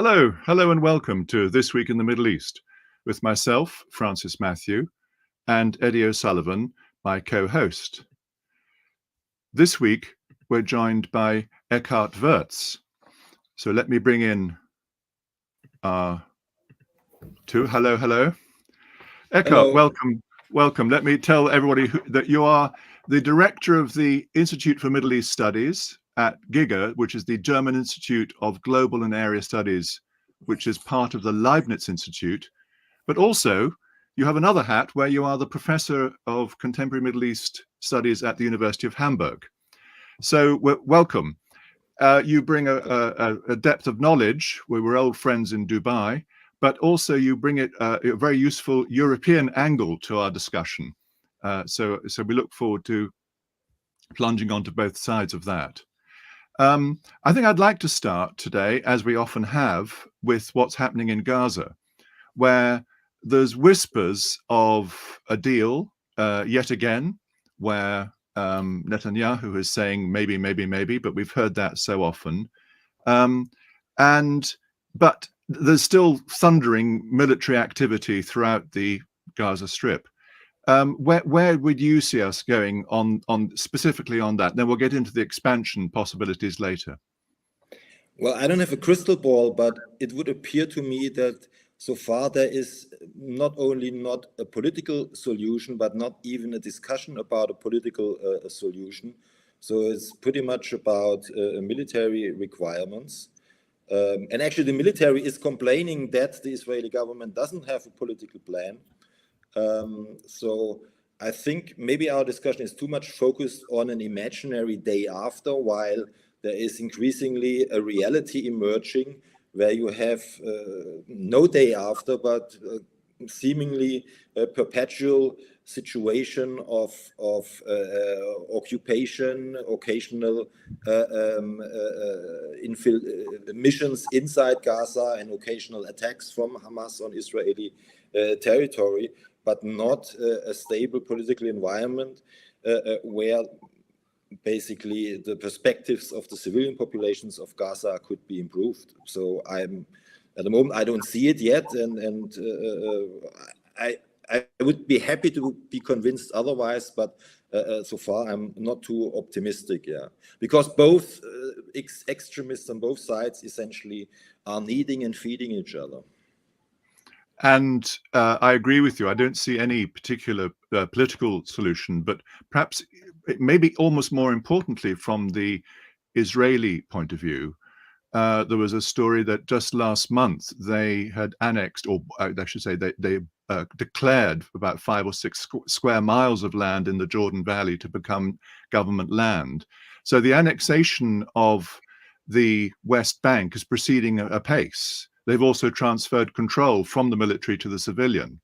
Hello and welcome to This Week in the Middle East with myself, Francis Matthew, and Eddie O'Sullivan, my co-host. This week, we're joined by Eckart Woertz. So let me bring in our two. Hello. Eckart, welcome. Let me tell everybody that you are the director of the Institute for Middle East Studies at GIGA, which is the German Institute of Global and Area Studies, which is part of the Leibniz Institute. But also, you have another hat where you are the Professor of Contemporary Middle East Studies at the University of Hamburg. So welcome. You bring a depth of knowledge. We were old friends in Dubai, but also you bring a very useful European angle to our discussion. So we look forward to plunging onto both sides of that. I think I'd like to start today, as we often have, with what's happening in Gaza, where there's whispers of a deal yet again, where Netanyahu is saying maybe, but we've heard that so often. But there's still thundering military activity throughout the Gaza Strip. Where would you see us going on specifically on that? Then we'll get into the expansion possibilities later. Well, I don't have a crystal ball, but it would appear to me that so far there is not only not a political solution, but not even a discussion about a political solution. So it's pretty much about military requirements. And actually the military is complaining that the Israeli government doesn't have a political plan. So I think maybe our discussion is too much focused on an imaginary day after, while there is increasingly a reality emerging where you have no day after, but seemingly a perpetual situation of occupation, occasional missions inside Gaza, and occasional attacks from Hamas on Israeli territory, but not a stable political environment where basically the perspectives of the civilian populations of Gaza could be improved. So at the moment I don't see it yet, and I would be happy to be convinced otherwise, but so far I'm not too optimistic, because both extremists on both sides essentially are needing and feeding each other. And I agree with you. I don't see any particular political solution, but perhaps maybe almost more importantly from the Israeli point of view, there was a story that just last month they had annexed, or I should say they declared about 5 or 6 square miles of land in the Jordan Valley to become government land. So the annexation of the West Bank is proceeding apace. They've also transferred control from the military to the civilian.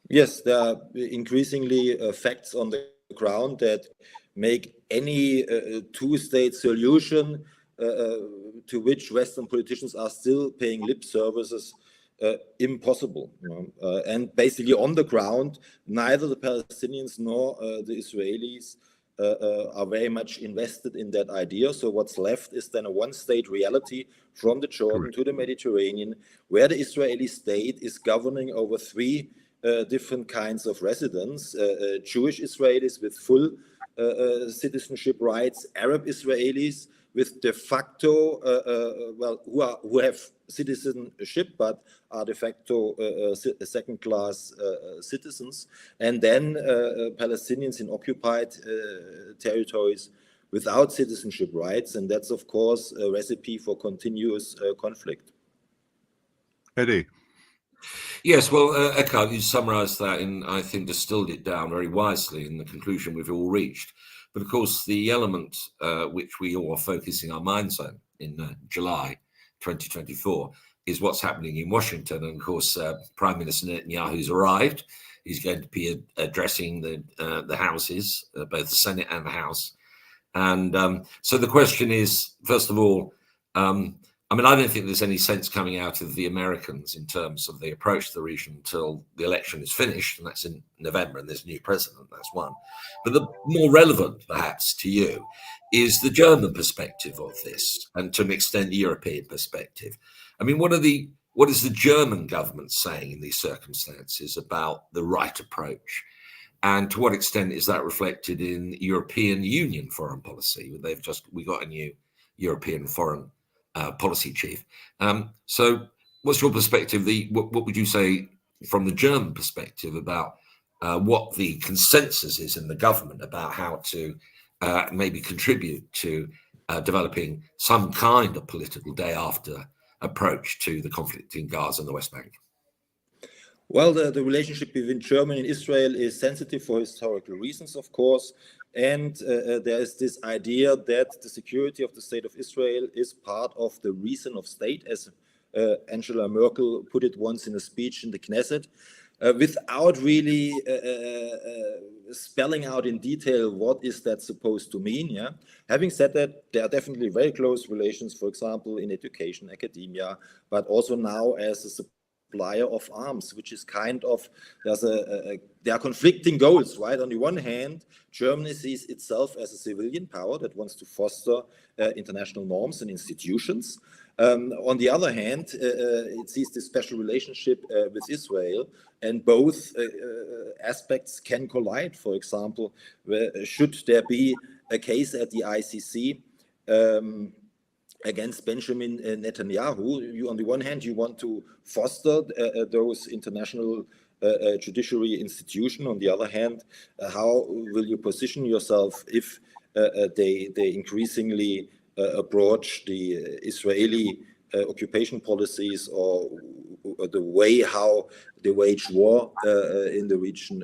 Yes, there are increasingly facts on the ground that make any two-state solution to which Western politicians are still paying lip services impossible. And basically on the ground, neither the Palestinians nor the Israelis are very much invested in that idea. So what's left is then a one-state reality from the Jordan to the Mediterranean, where the Israeli state is governing over 3 different kinds of residents: Jewish Israelis with full citizenship rights, Arab Israelis with de facto, who have citizenship but are de facto second-class citizens, and then Palestinians in occupied territories without citizenship rights, and that's of course a recipe for continuous conflict. Eddie. Yes, well, Eckart, you summarised that and I think distilled it down very wisely in the conclusion we've all reached. But of course, the element which we all are focusing our minds on in July 2024 is what's happening in Washington. And of course, Prime Minister Netanyahu's arrived. He's going to be addressing the houses, both the Senate and the House. And so the question is, first of all, I mean, I don't think there's any sense coming out of the Americans in terms of the approach to the region until the election is finished, and that's in November, and there's a new president. That's one. But the more relevant, perhaps, to you is the German perspective of this, and to an extent, the European perspective. I mean, what is the German government saying in these circumstances about the right approach? And to what extent is that reflected in European Union foreign policy? We got a new European foreign policy chief. So what's your perspective? What would you say from the German perspective about what the consensus is in the government about how to maybe contribute to developing some kind of political day after approach to the conflict in Gaza and the West Bank? Well, the relationship between Germany and Israel is sensitive for historical reasons, of course. And there is this idea that the security of the state of Israel is part of the reason of state, as Angela Merkel put it once in a speech in the Knesset, without really spelling out in detail what is that supposed to mean. Yeah. Having said that, there are definitely very close relations, for example, in education, academia, but also now as a supplier of arms, which is kind of, there are conflicting goals, right? On the one hand, Germany sees itself as a civilian power that wants to foster international norms and institutions. On the other hand, it sees this special relationship with Israel, and both aspects can collide. For example, should there be a case at the ICC against Benjamin Netanyahu, on the one hand, you want to foster those international judiciary institutions. On the other hand, how will you position yourself if they increasingly approach the Israeli occupation policies or the way how they wage war in the region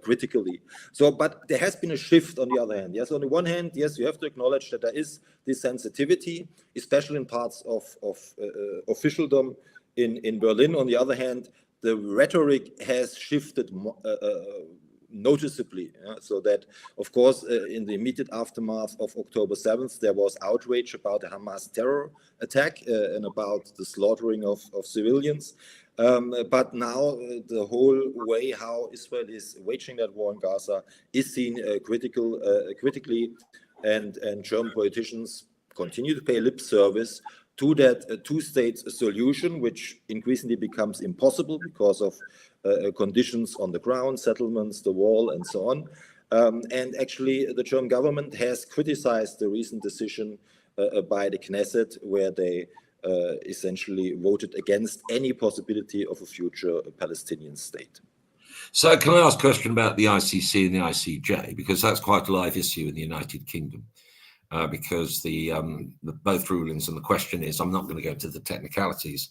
critically? So, but there has been a shift on the other hand. Yes, on the one hand, yes, you have to acknowledge that there is this sensitivity, especially in parts of officialdom in Berlin. On the other hand, the rhetoric has shifted noticeably, so that, of course, in the immediate aftermath of October 7th, there was outrage about the Hamas terror attack and about the slaughtering of civilians. But now the whole way how Israel is waging that war in Gaza is seen critically, and German politicians continue to pay lip service to that two-state solution, which increasingly becomes impossible because of conditions on the ground, settlements, the wall, and so on. And actually, the German government has criticized the recent decision by the Knesset, where they essentially voted against any possibility of a future Palestinian state. So can I ask a question about the ICC and the ICJ? Because that's quite a live issue in the United Kingdom. Because the both rulings, and the question is, I'm not going to go into the technicalities,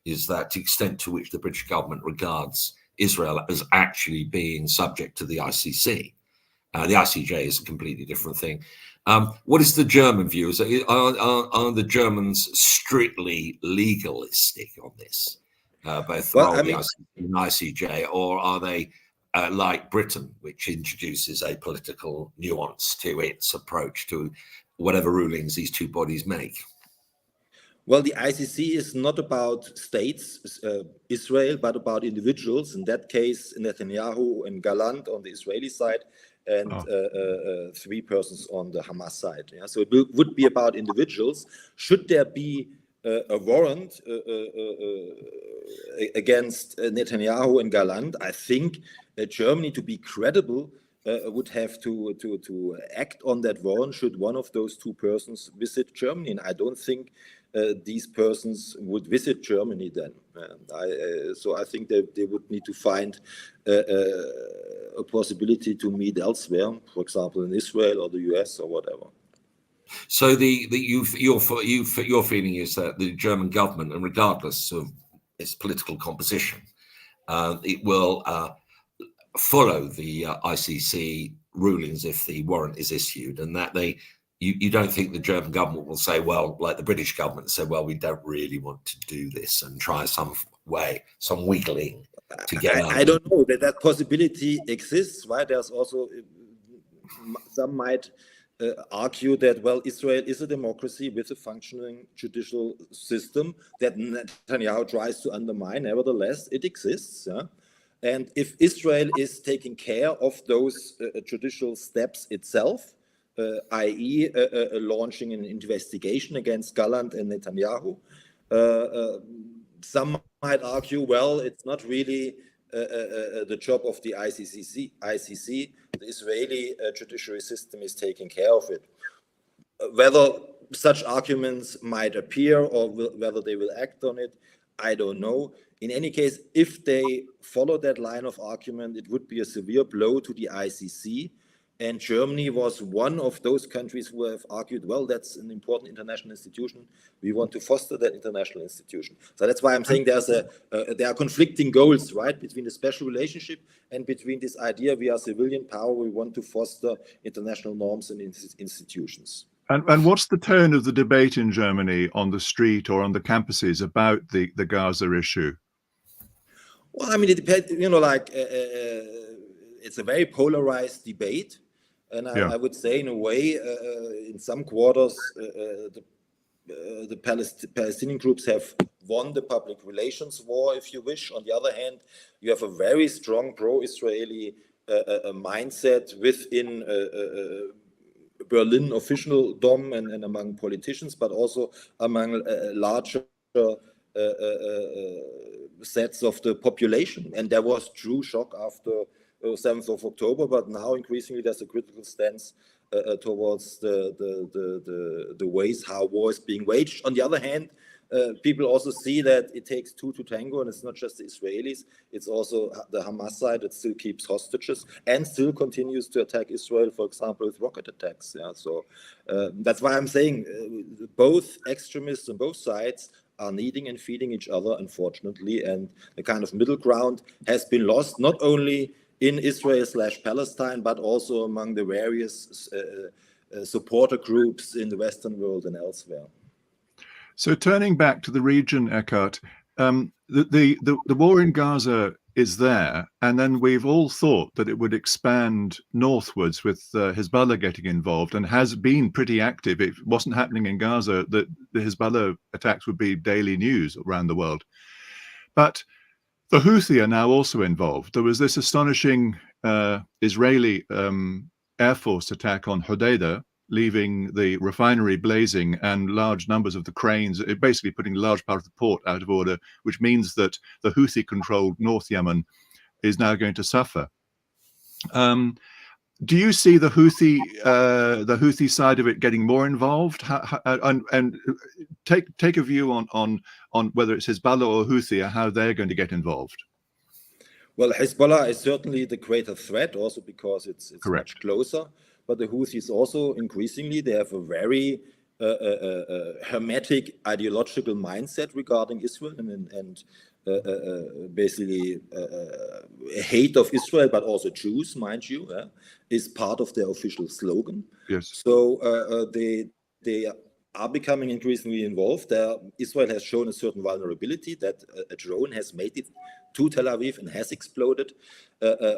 is that the extent to which the British government regards Israel as actually being subject to the ICC. The ICJ is a completely different thing. What is the German view? Are the Germans strictly legalistic on this, both the ICC and ICJ, or are they like Britain, which introduces a political nuance to its approach to whatever rulings these two bodies make? Well, the ICC is not about states, Israel, but about individuals. In that case, Netanyahu and Gallant on the Israeli side, and 3 persons on the Hamas side. Yeah? So it would be about individuals. Should there be a warrant against Netanyahu and Gallant, I think Germany, to be credible, would have to act on that warrant should one of those 2 persons visit Germany. And I don't think these persons would visit Germany then. So I think that they would need to find a possibility to meet elsewhere, for example, in Israel or the US or whatever. So your feeling is that the German government, and regardless of its political composition, it will follow the ICC rulings if the warrant is issued, and that you don't think the German government will say, well, like the British government said, well, we don't really want to do this, and try some wiggling to get out. I don't know that possibility exists, right? There's also, some might argue that, well, Israel is a democracy with a functioning judicial system that Netanyahu tries to undermine. Nevertheless, it exists. Yeah? And if Israel is taking care of those judicial steps itself, i.e. Launching an investigation against Gallant and Netanyahu, some might argue, well, it's not really the job of the ICC. The Israeli judiciary system is taking care of it. Whether such arguments might appear or whether they will act on it, I don't know. In any case, if they follow that line of argument, it would be a severe blow to the ICC. And Germany was one of those countries who have argued, well, that's an important international institution. We want to foster that international institution. So that's why I'm saying there are conflicting goals, right, between the special relationship and between this idea we are civilian power, we want to foster international norms and institutions. And what's the tone of the debate in Germany on the street or on the campuses about the Gaza issue? Well, I mean, it depends, it's a very polarized debate. And I would say, in a way, in some quarters, the Palestinian groups have won the public relations war, if you wish. On the other hand, you have a very strong pro-Israeli mindset within Berlin officialdom and among politicians, but also among larger sets of the population. And there was true shock after 7th of October, but now increasingly there's a critical stance towards the ways how war is being waged. On the other hand, people also see that it takes two to tango, and it's not just the Israelis, it's also the Hamas side that still keeps hostages and still continues to attack Israel, for example, with rocket attacks. Yeah, so that's why I'm saying both extremists on both sides are needing and feeding each other, unfortunately, and the kind of middle ground has been lost, not only in Israel/Palestine, but also among the various supporter groups in the Western world and elsewhere. So turning back to the region, Eckart, the war in Gaza is there, and then we've all thought that it would expand northwards with Hezbollah getting involved, and has been pretty active. If it wasn't happening in Gaza, that the Hezbollah attacks would be daily news around the world. But the Houthi are now also involved. There was this astonishing Israeli Air Force attack on Hodeidah, leaving the refinery blazing and large numbers of the cranes, basically putting a large part of the port out of order, which means that the Houthi-controlled North Yemen is now going to suffer. Do you see the Houthi side of it getting more involved? And take a view on whether it's Hezbollah or Houthi, or how they're going to get involved. Well, Hezbollah is certainly the greater threat, also because it's much closer. But the Houthis also increasingly, they have a very hermetic ideological mindset regarding Israel and basically a hate of Israel, but also Jews, mind you, is part of their official slogan. Yes. So they are becoming increasingly involved. Israel has shown a certain vulnerability that a drone has made it to Tel Aviv and has exploded.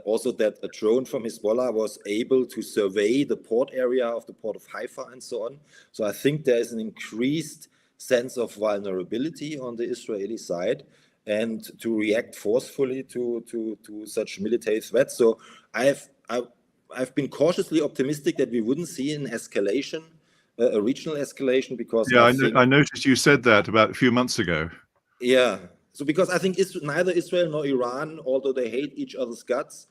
Also that a drone from Hezbollah was able to survey the port area of the port of Haifa and so on. So I think there is an increased sense of vulnerability on the Israeli side, and to react forcefully to such military threats. So I've been cautiously optimistic that we wouldn't see an escalation, a regional escalation, because I noticed you said that about a few months ago. Yeah, so because I think neither Israel nor Iran, although they hate each other's guts,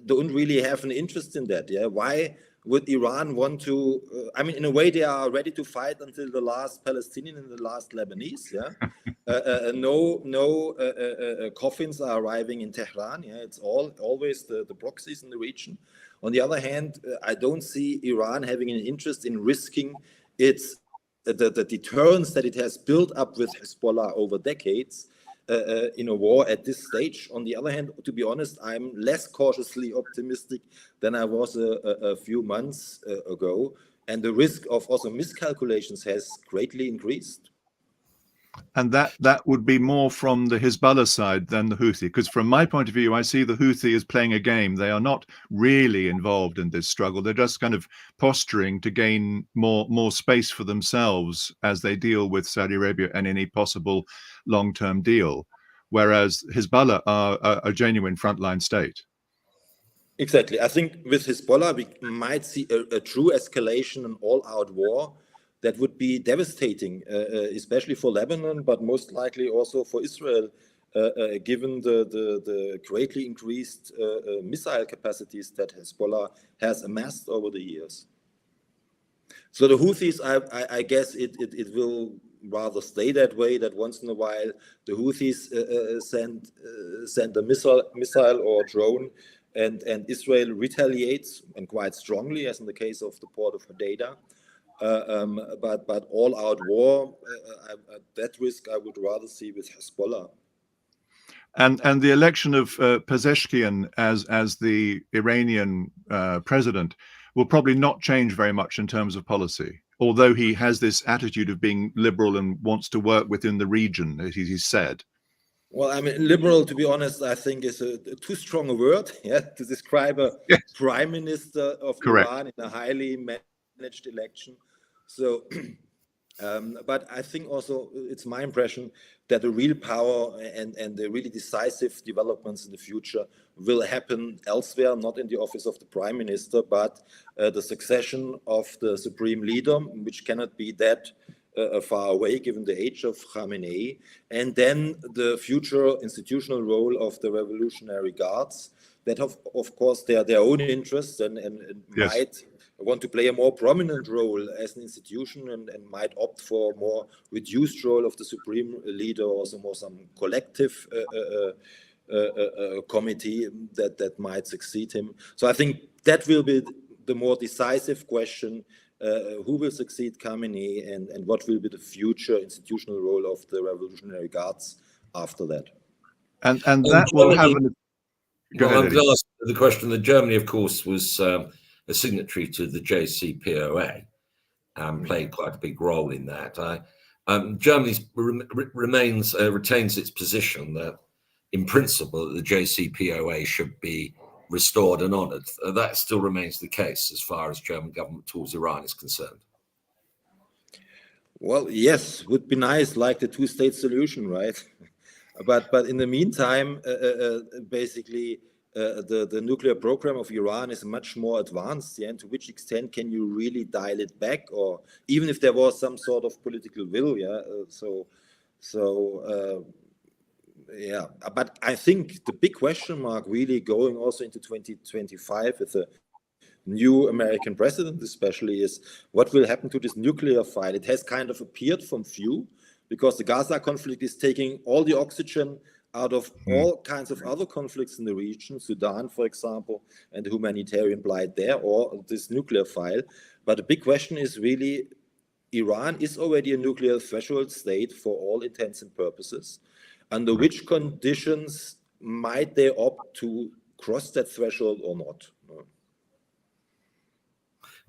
don't really have an interest in that. Yeah, why would Iran want to? I mean, in a way, they are ready to fight until the last Palestinian and the last Lebanese. Yeah, no coffins are arriving in Tehran. Yeah, it's always the proxies in the region. On the other hand, I don't see Iran having an interest in risking the deterrence that it has built up with Hezbollah over decades in a war at this stage. On the other hand, to be honest, I'm less cautiously optimistic than I was a few months ago. And the risk of also miscalculations has greatly increased. And that would be more from the Hezbollah side than the Houthi, because from my point of view, I see the Houthi as playing a game. They are not really involved in this struggle. They're just kind of posturing to gain more space for themselves as they deal with Saudi Arabia and any possible long-term deal, whereas Hezbollah are a genuine frontline state. Exactly. I think with Hezbollah, we might see a true escalation, an all-out war that would be devastating, especially for Lebanon, but most likely also for Israel, given the greatly increased missile capacities that Hezbollah has amassed over the years. So the Houthis, I guess it will rather stay that way, that once in a while the Houthis send a missile or drone, and Israel retaliates, and quite strongly, as in the case of the port of Hodeidah. But all-out war, that risk I would rather see with Hezbollah. And the election of Pezeshkian as the Iranian president will probably not change very much in terms of policy, although he has this attitude of being liberal and wants to work within the region, as he's said. Well, I mean, liberal, to be honest, I think is a too strong a word, to describe a prime minister of Iran in a highly managed election. So, but I think also it's my impression that the real power and the really decisive developments in the future will happen elsewhere, not in the office of the prime minister, but the succession of the supreme leader, which cannot be that far away given the age of Khamenei, and then the future institutional role of the Revolutionary Guards that have, of course, their own interests and might want to play a more prominent role as an institution and might opt for a more reduced role of the supreme leader, or some collective committee that might succeed him. So I think that will be the more decisive question. Who will succeed Khamenei, and what will be the future institutional role of the Revolutionary Guards after that? And that will have an... Go ahead, I'm going to ask the question that Germany, of course, was a signatory to the JCPOA and played quite a big role in that. Germany retains its position that, in principle, the JCPOA should be restored and honoured. That still remains the case as far as German government towards Iran is concerned. Well, yes, would be nice, like the two-state solution, right? But in the meantime, basically, the nuclear program of Iran is much more advanced. And to which extent can you really dial it back, or even if there was some sort of political will? Yeah, but I think the big question mark really going also into 2025 with the new American president especially is what will happen to this nuclear fight. It has kind of appeared from few because the Gaza conflict is taking all the oxygen out of all kinds of other conflicts in the region, Sudan, for example, and the humanitarian plight there, or this nuclear file. But the big question is really, Iran is already a nuclear threshold state for all intents and purposes. Under which conditions might they opt to cross that threshold or not?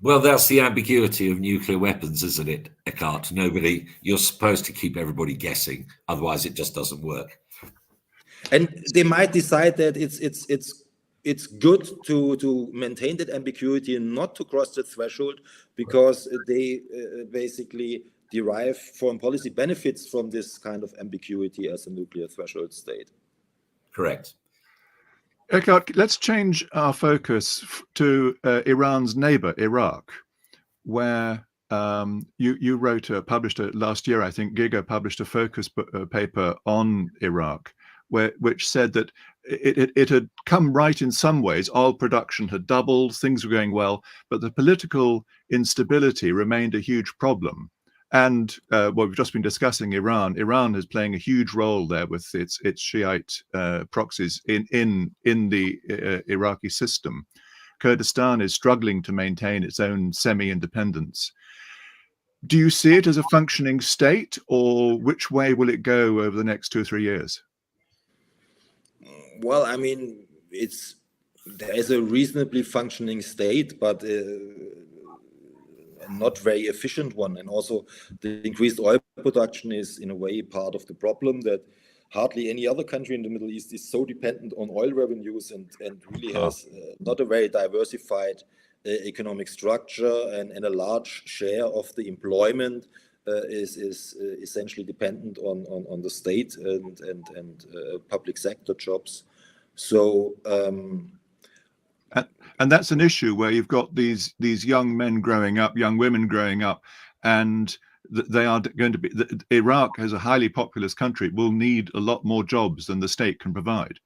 Well, that's the ambiguity of nuclear weapons, isn't it, Eckart? You're supposed to keep everybody guessing, otherwise it just doesn't work. And they might decide that it's good to maintain that ambiguity and not to cross the threshold because they basically derive foreign policy benefits from this kind of ambiguity as a nuclear threshold state. Correct. Eckart, let's change our focus to Iran's neighbor, Iraq, where you published last year, I think, Giga published a focus paper on Iraq, which said that it had come right in some ways. Oil production had doubled, things were going well, but the political instability remained a huge problem. And we've just been discussing Iran. Iran is playing a huge role there with its Shiite proxies in the Iraqi system. Kurdistan is struggling to maintain its own semi-independence. Do you see it as a functioning state, or which way will it go over the next 2 or 3 years? Well, I mean, there is a reasonably functioning state, but not very efficient one. And also the increased oil production is in a way part of the problem, that hardly any other country in the Middle East is so dependent on oil revenues and really has not a very diversified economic structure, and a large share of the employment is essentially dependent on the state and public sector jobs. So and that's an issue where you've got these young men growing up, young women growing up, and they are going to be. Iraq, as a highly populous country, will need a lot more jobs than the state can provide.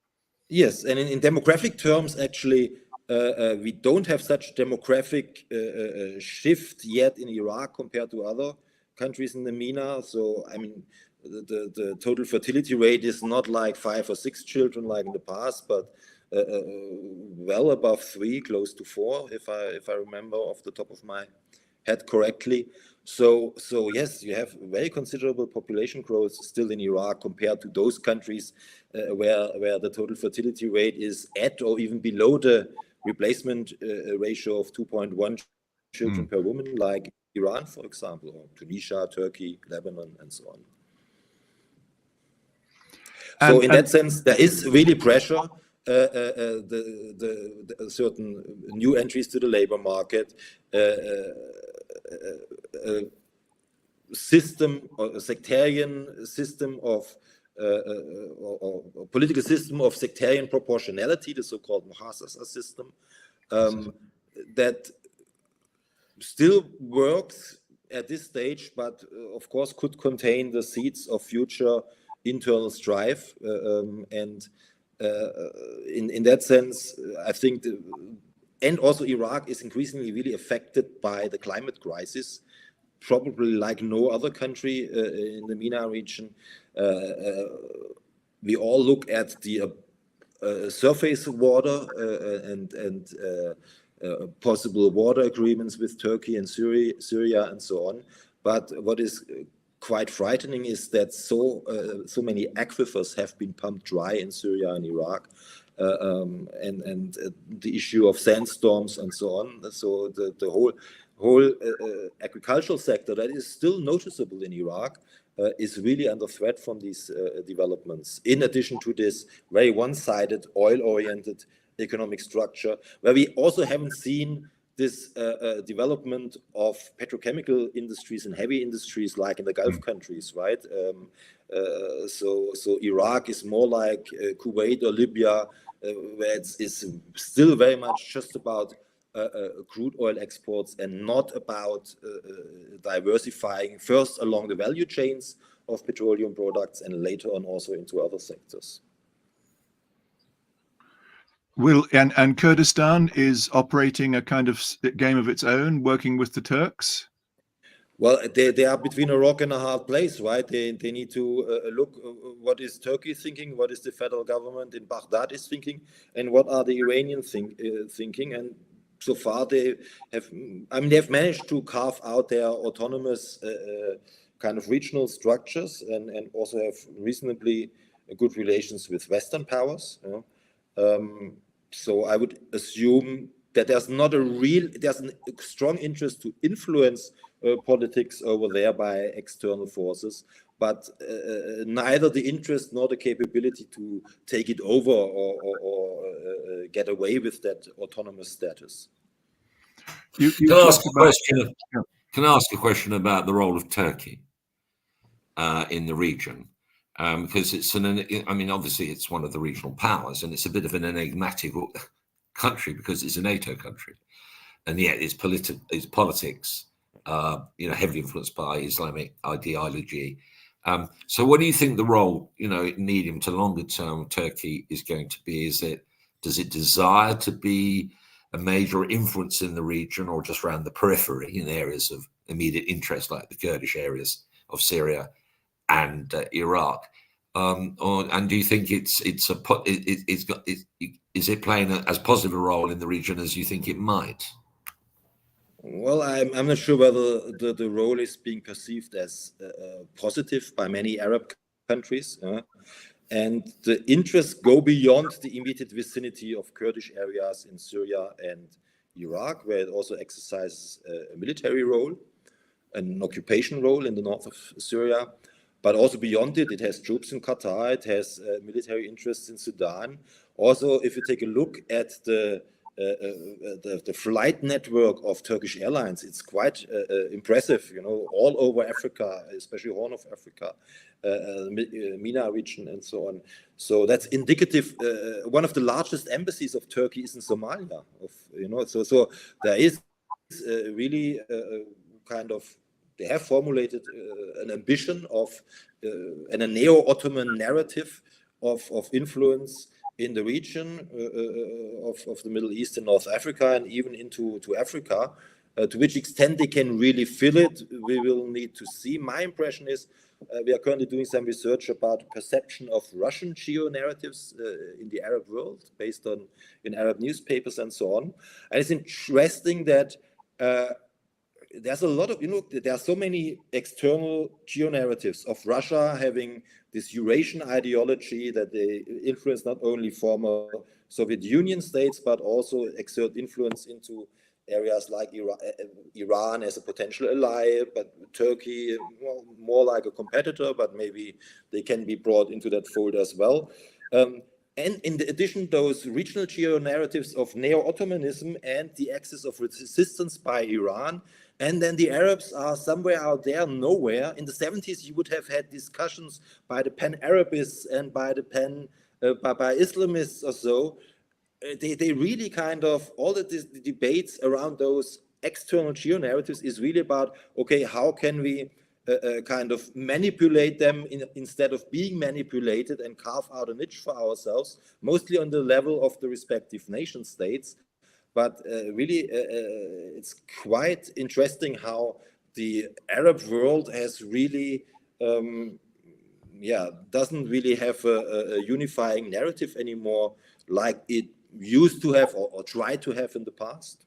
Yes, and in demographic terms, actually, we don't have such demographic shift yet in Iraq compared to other countries in the MENA. So, I mean, the total fertility rate is not like 5 or 6 children like in the past, but well above 3, close to 4, if I remember off the top of my head correctly. So yes, you have very considerable population growth still in Iraq compared to those countries where the total fertility rate is at or even below the replacement ratio of 2.1 children per woman, like Iran, for example, or Tunisia, Turkey, Lebanon, and so on. So in that sense, there is really pressure. The certain new entries to the labor market, system, or a sectarian system of or political system of sectarian proportionality, the so-called Muhassasa system, that still works at this stage, but of course could contain the seeds of future internal strife. And in that sense, I think, and also Iraq is increasingly really affected by the climate crisis, probably like no other country in the MENA region. We all look at the surface water and possible water agreements with Turkey and Syria and so on. But what is quite frightening is that so many aquifers have been pumped dry in Syria and Iraq, and the issue of sandstorms and so on. So the whole agricultural sector that is still noticeable in Iraq is really under threat from these developments, in addition to this very one-sided oil-oriented economic structure, where we also haven't seen this development of petrochemical industries and heavy industries like in the Gulf countries, right? So Iraq is more like Kuwait or Libya, where it's still very much just about crude oil exports and not about diversifying first along the value chains of petroleum products and later on also into other sectors. And Kurdistan is operating a kind of game of its own, working with the Turks? Well, they are between a rock and a hard place, right? They need to look what is Turkey thinking, what is the federal government in Baghdad is thinking, and what are the Iranians thinking. And so far they've managed to carve out their autonomous kind of regional structures and also have reasonably good relations with Western powers. You know? So I would assume that there's a strong interest to influence politics over there by external forces, but neither the interest nor the capability to take it over or get away with that autonomous status. Can I ask a question about the role of Turkey in the region? Because obviously it's one of the regional powers, and it's a bit of an enigmatic country because it's a NATO country, and yet its politics, heavily influenced by Islamic ideology. So, what do you think the role, medium to longer term, of Turkey is going to be? Does it desire to be a major influence in the region, or just around the periphery in areas of immediate interest, like the Kurdish areas of Syria and Iraq? And do you think is it playing as positive a role in the region as you think it might? Well, I'm not sure whether the role is being perceived as positive by many Arab countries, and the interests go beyond the immediate vicinity of Kurdish areas in Syria and Iraq, where it also exercises a military role, an occupation role in the north of Syria. But also beyond it, it has troops in Qatar, it has military interests in Sudan. Also, if you take a look at the flight network of Turkish Airlines, it's quite impressive, you know, all over Africa, especially Horn of Africa, MENA region and so on. So that's indicative. One of the largest embassies of Turkey is in Somalia, so there is really kind of, they have formulated an ambition of and a neo-Ottoman narrative of influence in the region of the Middle East and North Africa, and even into Africa. To which extent they can really fill it, we will need to see. My impression is we are currently doing some research about the perception of Russian geo-narratives in the Arab world, based on in Arab newspapers and so on. And it's interesting that there's a lot of, there are so many external geo-narratives of Russia having this Eurasian ideology that they influence not only former Soviet Union states, but also exert influence into areas like Iran as a potential ally, but Turkey, well, more like a competitor, but maybe they can be brought into that fold as well. And in addition, those regional geo-narratives of neo-Ottomanism and the axis of resistance by Iran. And then the Arabs are somewhere out there, nowhere. In the 70s, you would have had discussions by the pan-Arabists and by the by Islamists or so. They really kind of, all of the debates around those external geo-narratives is really about, okay, how can we kind of manipulate them instead of being manipulated, and carve out a niche for ourselves, mostly on the level of the respective nation states. But really, it's quite interesting how the Arab world has really, doesn't really have a unifying narrative anymore like it used to have or tried to have in the past.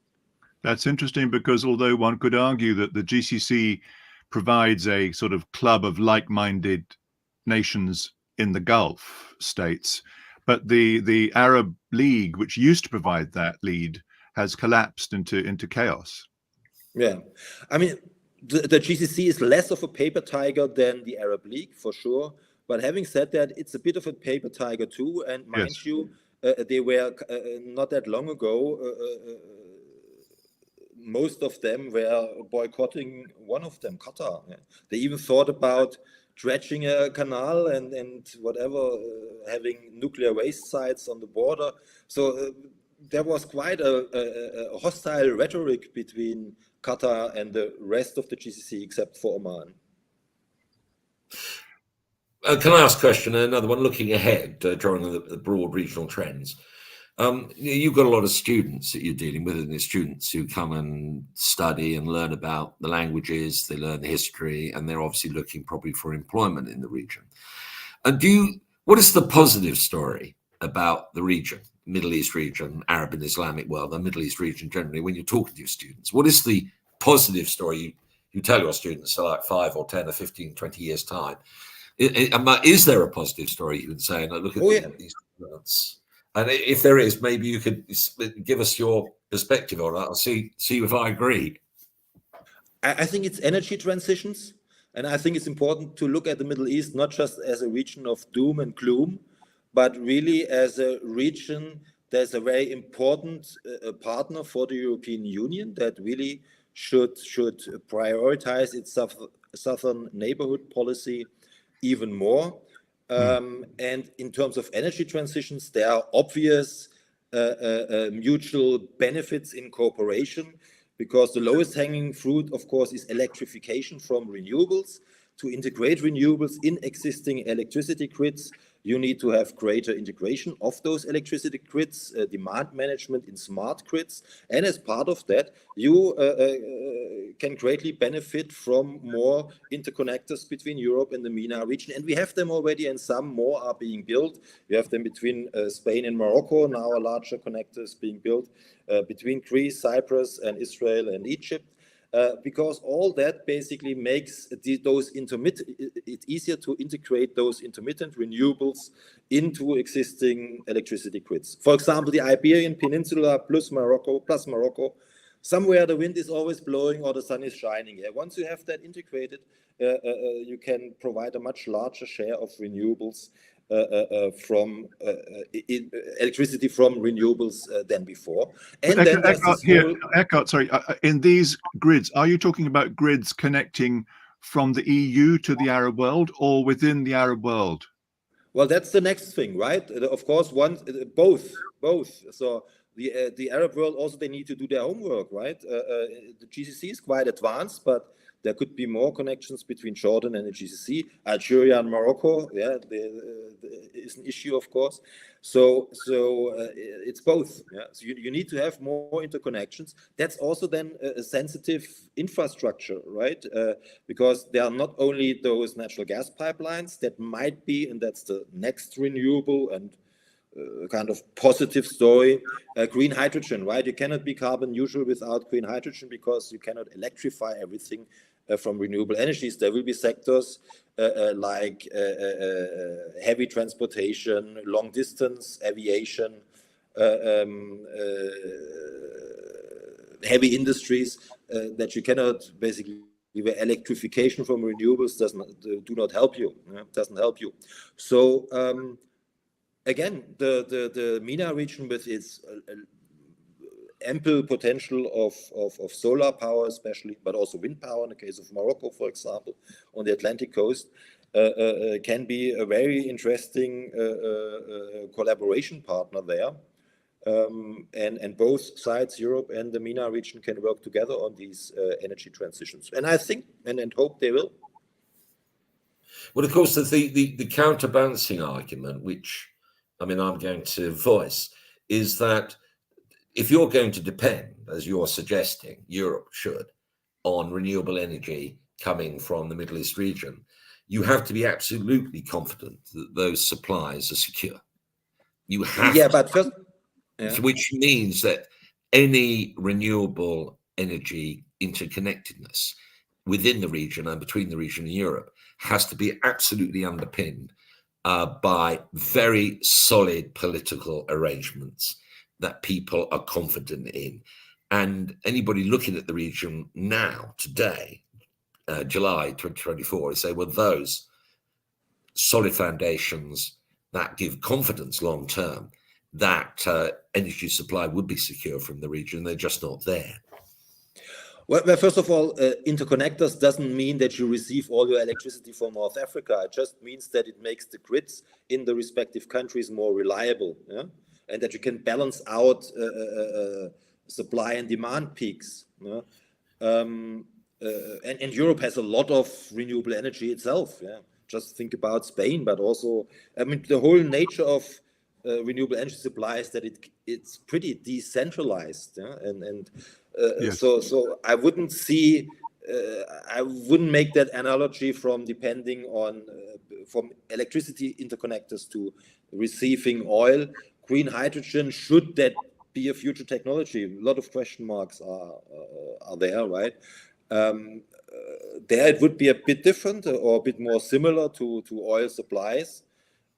That's interesting, because although one could argue that the GCC provides a sort of club of like-minded nations in the Gulf states, but the Arab League, which used to provide that lead, has collapsed into chaos. Yeah, I mean, the GCC is less of a paper tiger than the Arab League, for sure. But having said that, it's a bit of a paper tiger too. And mind you, they were not that long ago, most of them were boycotting one of them, Qatar. Yeah. They even thought about dredging a canal and whatever, having nuclear waste sites on the border. So there was quite a hostile rhetoric between Qatar and the rest of the GCC, except for Oman. Can I ask a question? Another one, looking ahead, drawing on the broad regional trends. You've got a lot of students that you're dealing with, and the students who come and study and learn about the languages, they learn the history, and they're obviously looking probably for employment in the region. And what is the positive story about the region, Middle East region, Arab and Islamic world, the Middle East region generally, when you're talking to your students? What is the positive story you tell your students, so like 5 or 10 or 15, 20 years time? Is there a positive story you can say, and look at these developments? And if there is, maybe you could give us your perspective on that. I'll see if I agree. I think it's energy transitions. And I think it's important to look at the Middle East not just as a region of doom and gloom, but really as a region that's a very important partner for the European Union that really should prioritize its southern neighborhood policy even more. And in terms of energy transitions, there are obvious mutual benefits in cooperation, because the lowest hanging fruit, of course, is electrification from renewables. To integrate renewables in existing electricity grids, you need to have greater integration of those electricity grids, demand management in smart grids. And as part of that, you can greatly benefit from more interconnectors between Europe and the MENA region. And we have them already, and some more are being built. We have them between Spain and Morocco, now a larger connector is being built between Greece, Cyprus, and Israel and Egypt. because all that basically makes it easier to integrate those intermittent renewables into existing electricity grids. For example, the Iberian Peninsula plus Morocco, somewhere the wind is always blowing or the sun is shining. Once you have that integrated, you can provide a much larger share of renewables from electricity from renewables than before. And then Eckart, sorry, in these grids, are you talking about grids connecting from the EU to the Arab world or within the Arab world? Well, that's the next thing, right? Of course, both. So the Arab world also, they need to do their homework, right? The GCC is quite advanced, but there could be more connections between Jordan and the GCC. Algeria and Morocco, is an issue, of course. So it's both. Yeah? So you need to have more interconnections. That's also then a sensitive infrastructure, right? Because there are not only those natural gas pipelines that might be, and that's the next renewable and kind of positive story, green hydrogen, right? You cannot be carbon neutral without green hydrogen because you cannot electrify everything from renewable energies. There will be sectors like heavy transportation, long distance aviation, heavy industries that you cannot basically, where electrification from renewables doesn't help you. So again, the MENA region with its ample potential of solar power especially, but also wind power in the case of Morocco, for example, on the Atlantic coast, can be a very interesting collaboration partner there. And both sides, Europe and the MENA region, can work together on these energy transitions. And I think and hope they will. Well, of course, the counterbalancing argument, which I'm going to voice, is that if you're going to depend, as you're suggesting, Europe should, on renewable energy coming from the Middle East region, you have to be absolutely confident that those supplies are secure. You have which means that any renewable energy interconnectedness within the region and between the region and Europe has to be absolutely underpinned by very solid political arrangements that people are confident in. And anybody looking at the region now, today, July 2024, they say, well, those solid foundations that give confidence long term that energy supply would be secure from the region, they're just not there. Well, first of all, interconnectors doesn't mean that you receive all your electricity from North Africa. It just means that it makes the grids in the respective countries more reliable, and that you can balance out supply and demand peaks. And Europe has a lot of renewable energy itself. Just think about Spain, but also, the whole nature of renewable energy supply is that it's pretty decentralized. So I wouldn't make that analogy from depending on from electricity interconnectors to receiving oil. Green hydrogen, should that be a future technology? A lot of question marks are there, right? There it would be a bit different or a bit more similar to oil supplies.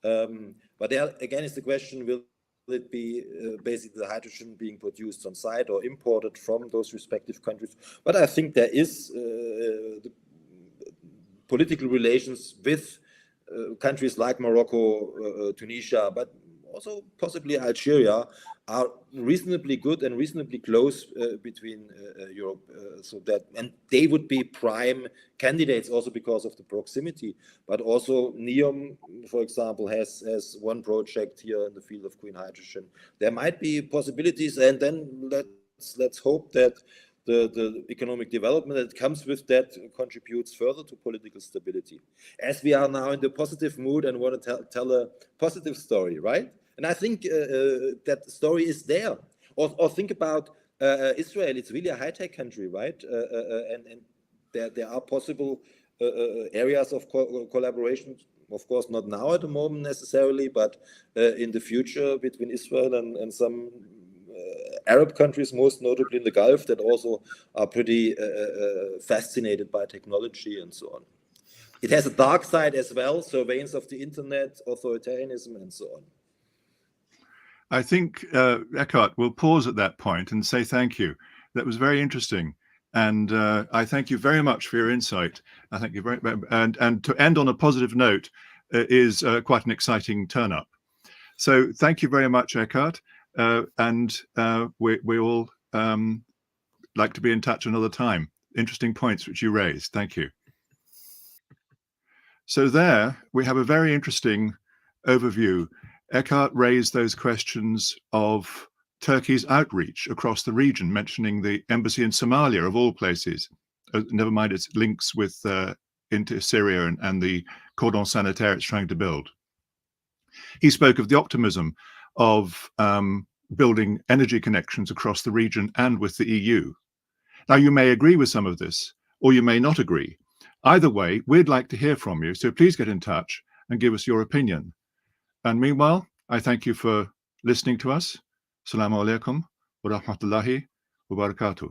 But there again is the question, will it be basically the hydrogen being produced on site or imported from those respective countries? But I think there is the political relations with countries like Morocco, Tunisia, but also possibly Algeria, are reasonably good and reasonably close between Europe, and they would be prime candidates also because of the proximity. But also NEOM, for example, has one project here in the field of green hydrogen. There might be possibilities, and then let's hope that the economic development that comes with that contributes further to political stability. As we are now in the positive mood and want to tell a positive story, right? And I think that story is there. Or think about Israel. It's really a high-tech country, right? And there are possible areas of collaboration. Of course, not now at the moment necessarily, but in the future between Israel and some Arab countries, most notably in the Gulf, that also are pretty fascinated by technology and so on. It has a dark side as well, surveillance of the internet, authoritarianism, and so on. I think, Eckart, we'll pause at that point and say thank you. That was very interesting. And I thank you very much for your insight. I thank you very much. And to end on a positive note is quite an exciting turn-up. So thank you very much, Eckart. And we all like to be in touch another time. Interesting points which you raised. Thank you. So there we have a very interesting overview. Eckart raised those questions of Turkey's outreach across the region, mentioning the embassy in Somalia, of all places. Never mind its links with into Syria and the cordon sanitaire it's trying to build. He spoke of the optimism of building energy connections across the region and with the EU. Now, you may agree with some of this, or you may not agree. Either way, we'd like to hear from you, so please get in touch and give us your opinion. And meanwhile, I thank you for listening to us. Assalamu alaikum wa rahmatullahi wa barakatuh.